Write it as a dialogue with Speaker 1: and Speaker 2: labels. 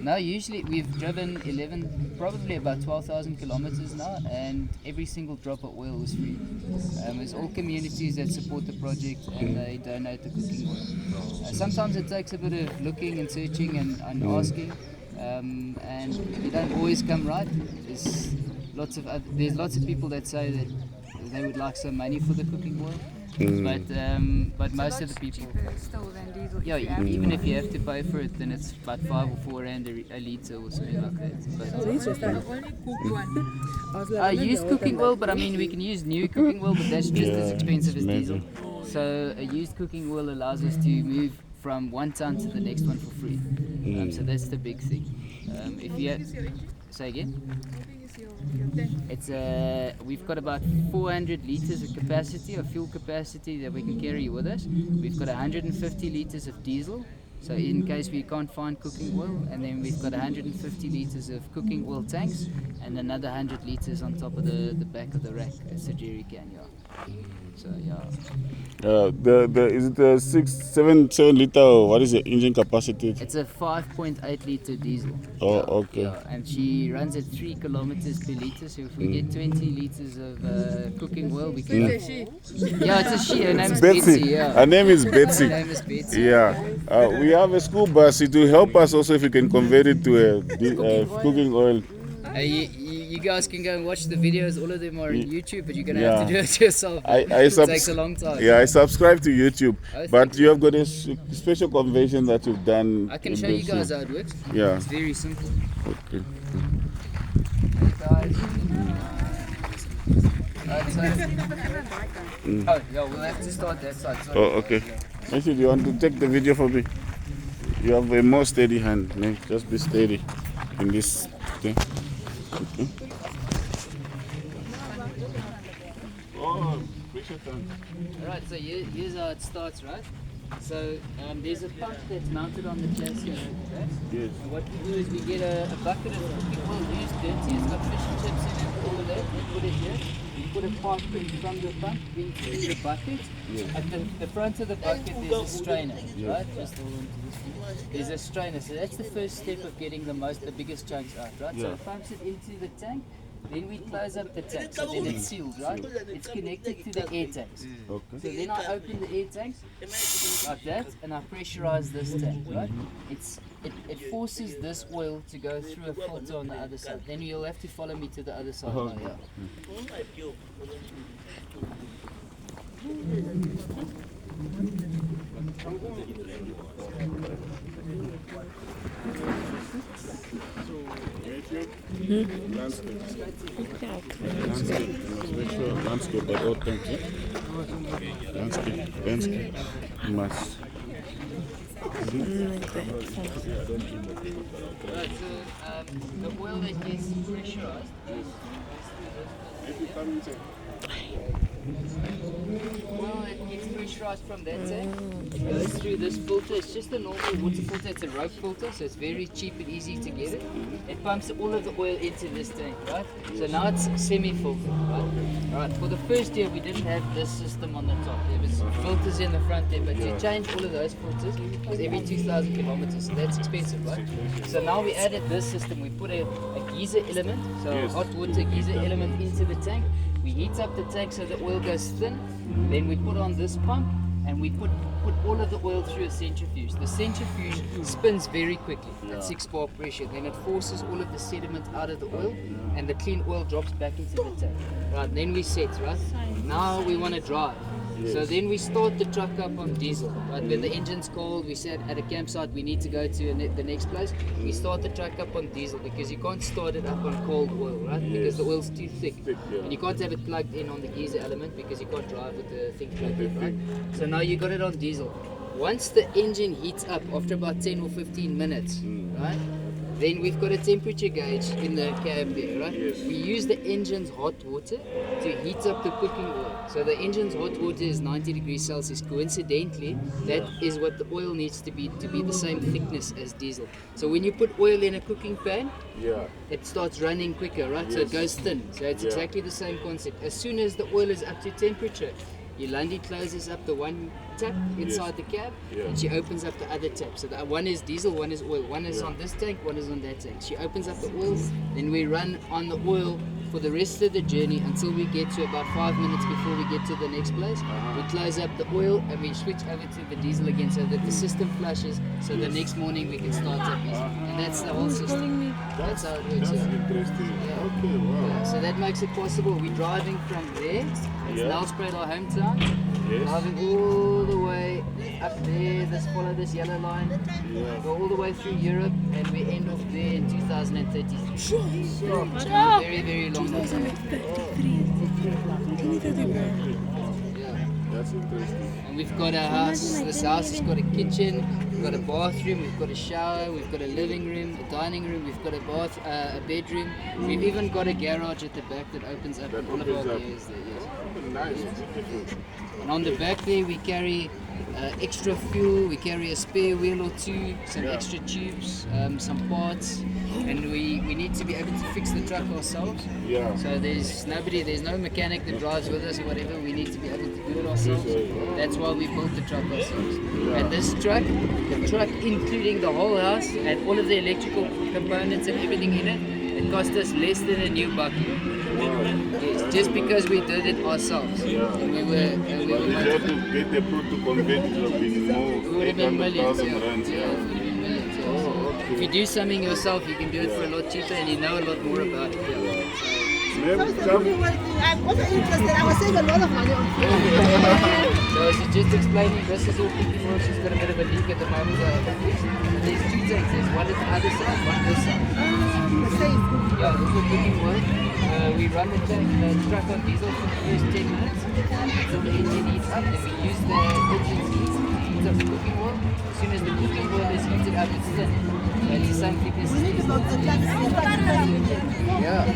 Speaker 1: No, usually we've driven 11, probably about 12,000 kilometers now, and every single drop of oil was free. There's all communities that support the project and they donate the cooking oil. Sometimes it takes a bit of looking and searching and asking, and you don't always come right. There's lots of people that say that they would like some money for the cooking oil. But most of the people, yeah, even if you have to pay for it, then it's about 5 or 4 rand a litre or something like that. But I use cooking oil, but I mean we can use new cooking oil, but that's just as expensive as diesel. So a used cooking oil allows us to move from one ton to the next one for free. So that's the big thing. If you say again. It's we've got about 400 litres of capacity, of fuel capacity that we can carry with us. We've got 150 litres of diesel, so in case we can't find cooking oil, and then we've got 150 litres of cooking oil tanks, and another 100 litres on top of the back of the rack. It's a jerry can, yeah. So yeah.
Speaker 2: Is it a 7 liter or what is the engine capacity?
Speaker 1: It's a 5.8 liter diesel.
Speaker 2: Oh, okay.
Speaker 1: Yeah, and she runs at 3 kilometers per liter. So if we get 20 liters of cooking oil, we can. Yeah, it's a she. Her name is Betsy. Yeah.
Speaker 2: Her name is Betsy.
Speaker 1: Her name is Betsy.
Speaker 2: Yeah. We have a school bus. It will help us also if we can convert it to a cooking oil.
Speaker 1: You guys can go and watch the videos. All of them are on YouTube, but you're going to have to do it yourself. It takes a long time.
Speaker 2: Yeah, I subscribe to YouTube. But you have got a special conversion that you've done.
Speaker 1: I can show you guys how it works.
Speaker 2: Yeah.
Speaker 1: It's very simple.
Speaker 2: Okay.
Speaker 1: Hey guys. Oh, yeah, we'll have to start that side. Sorry.
Speaker 2: Oh, okay. Actually, do you want to take the video for me? You have a more steady hand. No? Just be steady in this thing. Okay. Oh, pressure tank.
Speaker 1: Alright, so here's how it starts, right? So there's a pump that's mounted on the chassis. Okay?
Speaker 2: Yes.
Speaker 1: And what we do is we get a bucket of cooking oil used dirty. It's got fish and chips in it, all of that. We put it here. We put a pipe in from the pump into the bucket.
Speaker 2: Yes.
Speaker 1: At the front of the bucket there's a strainer, right? Just hold on to this thing. There's a strainer, so that's the first step of getting the biggest chunks out, right? So it pumps it into the tank. Then we close up the tank, so then it's sealed, right? It's connected to the air tanks.
Speaker 2: Okay.
Speaker 1: So then I open the air tanks like that, and I pressurize this tank, right? It forces this oil to go through a filter on the other side. Then you'll have to follow me to the other side now, yeah.
Speaker 2: Landscape at all times. Landscape. Must.
Speaker 1: Right, so the oil that gets pressurized oil that gets pressurized from that tank goes through this filter. It's just a normal water filter, it's a rope filter, so it's very cheap and easy to get it. It pumps all of the oil into this tank, right? So now it's semi-filtered, right? Alright, for the first year we didn't have this system on the top. There was filters in the front there, but to change all of those filters was every 2,000 kilometers, so that's expensive, right? So now we added this system. We put a geyser element, so a hot water geyser element into the tank. We heat up the tank so the oil goes thin. Then we put on this pump and we put all of the oil through a centrifuge. The centrifuge spins very quickly at 6 bar pressure. Then it forces all of the sediment out of the oil and the clean oil drops back into the tank. Right, then we set, right? Now we want to drive. So then we start the truck up on diesel. Right? When the engine's cold, we said at a campsite we need to go to the next place. We start the truck up on diesel because you can't start it up on cold oil, right? Because the oil's too thick. And you can't have it plugged in on the geyser element because you can't drive with the thing plugged in, right? So now you got it on diesel. Once the engine heats up after about 10 or 15 minutes, right? Then we've got a temperature gauge in the cab there, right? We use the engine's hot water to heat up the cooking oil. So the engine's hot water is 90 degrees Celsius. Coincidentally, that is what the oil needs to be the same thickness as diesel. So when you put oil in a cooking pan, it starts running quicker, right? So it goes thin. So it's exactly the same concept. As soon as the oil is up to temperature, Yolandie closes up the one tap inside the cab, and she opens up the other tap. So the one is diesel, one is oil. One is on this tank, one is on that tank. She opens up the oil, then we run on the oil for the rest of the journey until we get to about 5 minutes before we get to the next place. We close up the oil and we switch over to the diesel again so that the system flushes, so the next morning we can start up easy. And that's the whole system. That's how it works.
Speaker 2: That's interesting. Okay, wow.
Speaker 1: So that makes it possible. We're driving from there. It's Nelspruit, our hometown. Driving all the way up there. Let's follow this yellow line. Go all the way through Europe, and we end off there in 2033. Very, very long time.
Speaker 2: That's interesting.
Speaker 1: And we've got a house. This house has got a kitchen, we've got a bathroom, we've got a shower, we've got a living room, a dining room, we've got a bedroom. We've even got a garage at the back that opens up. All of our gear is there.
Speaker 2: Nice, beautiful.
Speaker 1: And on the back there we carry extra fuel, we carry a spare wheel or two, some extra tubes, some parts, and we need to be able to fix the truck ourselves. So there's no mechanic that drives with us or whatever. We need to be able to do it ourselves. That's why we built the truck ourselves. And this truck, the truck including the whole house and all of the electrical components and everything in it, it cost us less than a new bucket. Yes, just because we did it ourselves. And we were
Speaker 2: If you have to get the fruit to convert, it would have been more.
Speaker 1: would have been millions.
Speaker 2: 800,000 rands.
Speaker 1: If you do something yourself, you can do it for a lot cheaper and you know a lot more about it.
Speaker 2: Ma'am,
Speaker 3: I'm also interested. I was saving a lot of money on food.
Speaker 1: So she's just explaining, this is all cooking oil. She's got a bit of a leak at the moment. There's two tanks. There's one at the other side, one this side. Yeah, this is cooking oil. We run the truck on diesel for the first 10 minutes until the engine heats up. Then we use the engine heat to heat up the cooking oil. As soon as the cooking oil is heated up, it's thin. It's the same thickness as diesel. Yeah.